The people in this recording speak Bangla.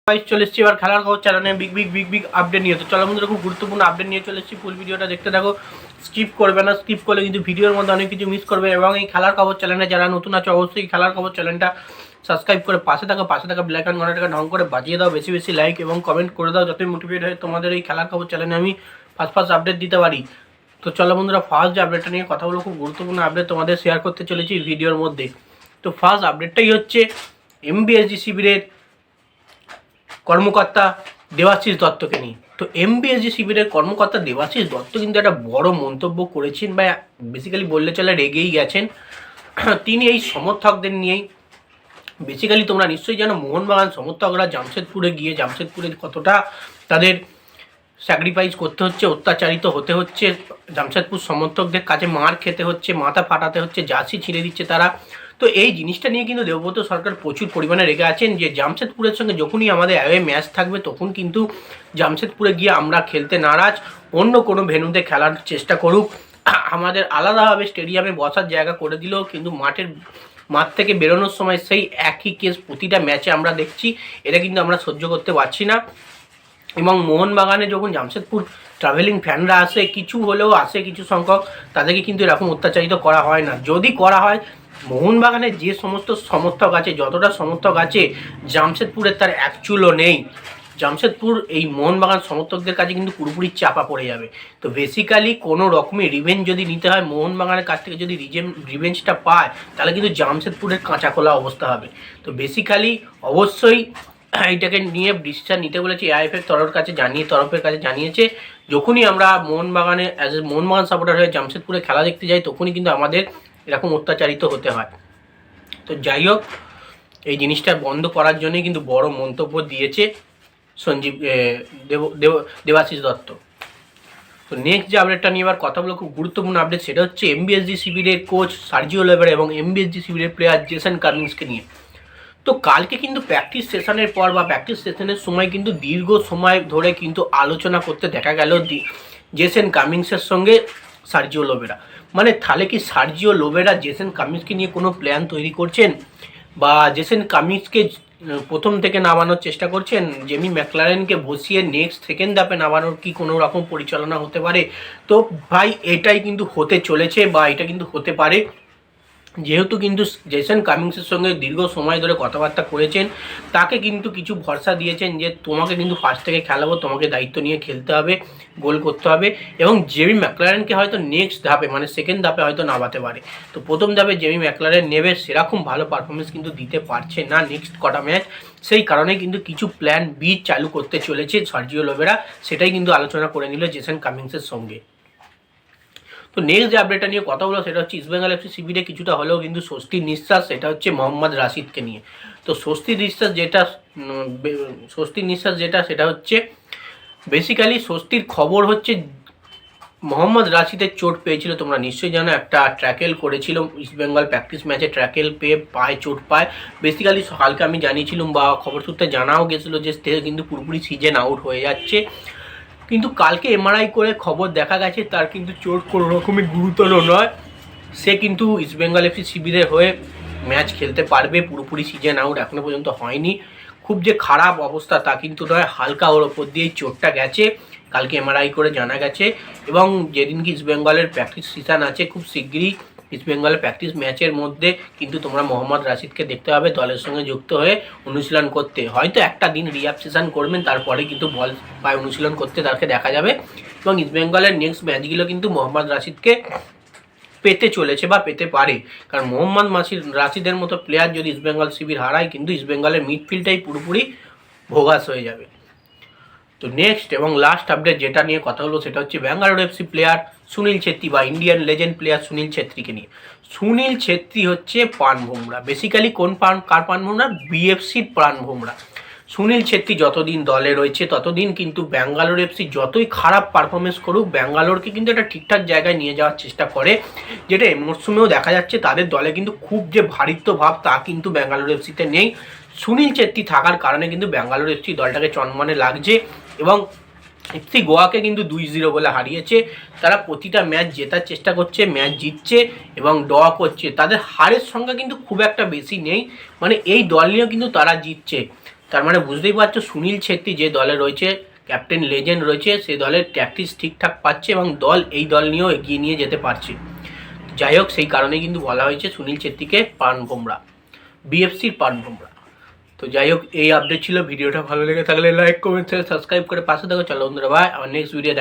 চলে এসেছি এবার খেলার খবর চ্যানেলে বিগ আপডেট নিয়ে। তো চলো বন্ধুরা, খুব গুরুত্বপূর্ণ আপডেট নিয়ে চলে এসেছি। ফুল ভিডিওটা দেখতে থাকো, স্কিপ করবে না। স্কিপ করলে কিন্তু ভিডিওর মধ্যে অনেক কিছু মিস করবে। এবং এই খেলার খবর চ্যানেলে যারা নতুন আছে অবশ্যই খেলার খবর চ্যানেলটা সাবস্ক্রাইব করে পাশে থাকা বেল আইকন ঘন্টাটাকে ঢং করে বাজিয়ে দাও। বেশি বেশি লাইক এবং কমেন্ট করে দাও, যাতে মোটিভেট হয়ে তোমাদের এই খেলার খবর চ্যানেলে আমি ফার্স্ট আপডেট দিতে পারি। তো চলো বন্ধুরা, ফার্স্ট যে আপডেটটা নিয়ে কথা বলো, খুব গুরুত্বপূর্ণ আপডেট তোমাদের শেয়ার করতে চলেছি ভিডিওর মধ্যে। তো ফার্স্ট আপডেটটাই হচ্ছে এমবিএসজি শিবিরের কর্মকর্তা দেবাশিস দত্তকে নিয়ে। তো এমবিএসজি শিবিরের কর্মকর্তা দেবাশিস দত্ত কিন্তু একটা বড় মন্তব্য করেছেন, বা বেসিক্যালি বললে চলে রেগেই গেছেন। তিনি এই সমর্থকদের নিয়েই, বেসিক্যালি তোমরা নিশ্চয়ই জানো মোহনবাগান সমর্থকরা জামশেদপুরে গিয়ে জামশেদপুরে কতটা তাদের স্যাক্রিফাইস করতে হচ্ছে, অত্যাচারিত হতে হচ্ছে, জামশেদপুর সমর্থকদের কাছে মার খেতে হচ্ছে, মাথা ফাটাতে হচ্ছে, জার্সি ছিঁড়ে দিচ্ছে তারা। তো এই জিনিসটা নিয়ে কিন্তু দেবব্রত সরকার প্রচুর পরিমাণে রেগে আছেন, যে জামশেদপুরের সঙ্গে যখনই আমাদের অ্যাওয়ে ম্যাচ থাকবে তখন কিন্তু জামশেদপুরে গিয়ে আমরা খেলতে নারাজ, অন্য কোনো ভেন্যুতে খেলার চেষ্টা করুক, আমাদের আলাদাভাবে স্টেডিয়ামে বসার জায়গা করে দিলেও কিন্তু মাঠ থেকে বেরোনোর সময় সেই একই কেস প্রতিটা ম্যাচে আমরা দেখছি। এটা কিন্তু আমরা সহ্য করতে পারছি না। এবং মোহনবাগানে যখন জামশেদপুর ট্রাভেলিং ফ্যানরা আসে, কিছু হলেও আসে কিছু সংখ্যক, তাদেরকে কিন্তু এরকম অত্যাচারিত করা হয় না। যদি করা হয়, মোহনবাগানের যে সমস্ত সমর্থক আছে, যতটা সমর্থক আছে জামশেদপুরের তার এক চুলও নেই। জামশেদপুর এই মোহনবাগান সমর্থকদের কাছে কিন্তু পুরোপুরি চাপা পড়ে যাবে। তো বেসিক্যালি কোনো রকমের রিভেঞ্জ যদি নিতে হয়, মোহনবাগানের কাছ থেকে যদি রিভেঞ্জটা পায়, তাহলে কিন্তু জামশেদপুরের কাঁচা খোলা অবস্থা হবে। তো বেসিক্যালি অবশ্যই এইটাকে নিয়ে ডিসিশন নিতে বলেছে এআইএফের তরফের কাছে জানিয়েছে। যখনই আমরা মোহনবাগানে অ্যাজ এ মোহনবাগান সাপোর্টার হয়ে জামশেদপুরে খেলা দেখতে যাই, তখনই কিন্তু আমাদের এরকম অত্যাচারিত হতে হয়। তো যাই হোক, এই জিনিসটা বন্ধ করার জন্যই কিন্তু বড় মন্তব্য দিয়েছে দেবাশিস দত্ত। তো নেক্সট যে আপডেটটা নিয়ে এবার কথা বলে, খুব গুরুত্বপূর্ণ আপডেট, সেটা হচ্ছে এমবিএসজি শিবিরের কোচ সার্জিও লোবেরা এবং এমবিএসজি শিবিরের প্লেয়ার জেসন কামিন্সকে নিয়ে। তো কালকে কিন্তু প্র্যাকটিস সেশনের পর বা প্র্যাকটিস সেশনের সময় কিন্তু দীর্ঘ সময় ধরে কিন্তু আলোচনা করতে দেখা গেল জেসন কামিন্সের সঙ্গে সার্জিও লোবেরা। মানে তাহলে কি সার্জিও লোবেরা জেসন কামিন্সকে নিয়ে কোনো প্ল্যান তৈরি করছেন, বা জেসন কামিন্সকে প্রথম থেকে নামানোর চেষ্টা করছেন, জেমি ম্যাকলারেনকে বসিয়ে নেক্সট সেকেন্ড ধাপে নামানোর কি কোনো রকম পরিচালনা হতে পারে? তো ভাই এটাই কিন্তু হতে চলেছে, বা এটা কিন্তু হতে পারে। যেহেতু কিন্তু জেসন কামিন্সের সঙ্গে দীর্ঘ সময় ধরে কথাবার্তা করেছেন, তাকে কিন্তু কিছু ভরসা দিয়েছেন যে তোমাকে কিন্তু ফার্স্ট থেকে খেলাবো, তোমাকে দায়িত্ব নিয়ে খেলতে হবে, গোল করতে হবে। এবং জেমি ম্যাকলারেনকে হয়তো নেক্সট ধাপে মানে সেকেন্ড ধাপে হয়তো নামাতে পারে। তো প্রথম ধাপে জেমি ম্যাকলারেন নেবে, সেরকম ভালো পারফরমেন্স কিন্তু দিতে পারছে না নেক্সট কটা ম্যাচ। সেই কারণে কিন্তু কিছু প্ল্যান বি চালু করতে চলেছে সার্জিও লোবেরা, সেটাই কিন্তু আলোচনা করে নিল জেসন কামিন্সের সঙ্গে। তো নেক্সট যে আপডেটটা নিয়ে কথা বলো, সেটা হচ্ছে ইস্টবেঙ্গল এফসি শিবিরে কিছুটা হলেও কিন্তু স্বস্তির নিঃশ্বাস, সেটা হচ্ছে মোহাম্মদ রাশিদকে নিয়ে। তো স্বস্তির নিঃশ্বাস যেটা সেটা হচ্ছে বেসিক্যালি স্বস্তির খবর হচ্ছে মোহাম্মদ রাশিদের চোট পেয়েছিল, তোমরা নিশ্চয়ই জানো। একটা ট্র্যাকেল করেছিল ইস্টবেঙ্গল প্র্যাকটিস ম্যাচে, ট্র্যাকেল পেয়ে পায়ে চোট পায়। বেসিক্যালি কালকে আমি জানিয়েছিলাম বা খবর সূত্রে জানাও গেছিলো যে কিন্তু পুরোপুরি সিজন আউট হয়ে যাচ্ছে। কিন্তু কালকে এমআরআই করে খবর দেখা গেছে তার কিন্তু চোট কোনো রকমই গুরুতর নয়। সে কিন্তু ইস্টবেঙ্গল এফসি শিবিরের হয়ে ম্যাচ খেলতে পারবে, পুরোপুরি সিজন আউট এখনও পর্যন্ত হয়নি। খুব যে খারাপ অবস্থা তা কিন্তু নয়, হালকা ওর ওপর দিয়েই চোটটা গেছে, কালকে এমআরআই করে জানা গেছে। এবং যেদিনকে ইস্টবেঙ্গলের প্র্যাকটিস সিজন আছে, খুব শিগগিরই ইস্টবেঙ্গলের প্র্যাকটিস ম্যাচের মধ্যে কিন্তু তোমরা মোহাম্মদ রাশিদকে দেখতে পাবে দলের সঙ্গে যুক্ত হয়ে অনুশীলন করতে। হয়তো একটা দিন রিহ্যাব সেশন করবেন, তারপরে কিন্তু বল পায়ে অনুশীলন করতে তাকে দেখা যাবে। এবং ইস্টবেঙ্গলের নেক্সট ম্যাচগুলো কিন্তু মোহাম্মদ রাশিদকে পেতে চলেছে বা পেতে পারে, কারণ মোহাম্মদ রাশিদের মতো প্লেয়ার যদি ইস্টবেঙ্গল শিবির হারায়, কিন্তু ইস্টবেঙ্গলের মিডফিল্ডটাই পুরোপুরি ভোগাস হয়ে যাবে। তো নেক্সট এবং লাস্ট আপডেট যেটা নিয়ে কথা হলো, সেটা হচ্ছে ব্যাঙ্গালোর এফসি প্লেয়ার সুনীল ছেত্রী বা ইন্ডিয়ান লেজেন্ড প্লেয়ার সুনীল ছেত্রীকে নিয়ে। সুনীল ছেত্রী হচ্ছে প্রাণ ভোমরা। বেসিক্যালি কার প্রাণ ভোমরা? বিএফসির প্রাণ ভোমরা। সুনীল ছেত্রী যতদিন দলে রয়েছে ততদিন কিন্তু ব্যাঙ্গালোর এফসি যতই খারাপ পারফরমেন্স করুক, ব্যাঙ্গালোরকে কিন্তু একটা ঠিকঠাক জায়গায় নিয়ে যাওয়ার চেষ্টা করে, যেটা এই মরশুমেও দেখা যাচ্ছে। তাদের দলে কিন্তু খুব যে ভারিত্ব ভাব তা কিন্তু ব্যাঙ্গালোর এফসিতে নেই। সুনীল ছেত্রী থাকার কারণে কিন্তু ব্যাঙ্গালোর এফসি দলটাকে চনমনে লাগছে। এবং এফসি গোয়াকে কিন্তু 2-0 বলে হারিয়েছে। তারা প্রতিটা ম্যাচ জেতার চেষ্টা করছে, ম্যাচ জিতছে এবং ড্র করছে। তাদের হারের সংখ্যা কিন্তু খুব একটা বেশি নেই, মানে এই দল নিয়েও কিন্তু তারা জিতছে। তার মানে বুঝতেই পারছো সুনীল ছেত্রী যে দলে রয়েছে, ক্যাপ্টেন লেজেন্ড রয়েছে, সে দলের প্র্যাকটিস ঠিকঠাক পাচ্ছে এবং এই দল নিয়েও এগিয়ে নিয়ে যেতে পারছে। যাই হোক, সেই কারণেই কিন্তু বলা হয়েছে সুনীল ছেত্রীকে প্রাণ ভোমরা, বিএফসির প্রাণ ভোমরা। তো যাই হোক, এই আপডেট ছিল। ভিডিওটা ভালো লেগে থাকলে লাইক, কমেন্ট, সাবস্ক্রাইব করে পাশে থাকো। চলো বন্ধুরা, ভাই, আমার নেক্সট ভিডিও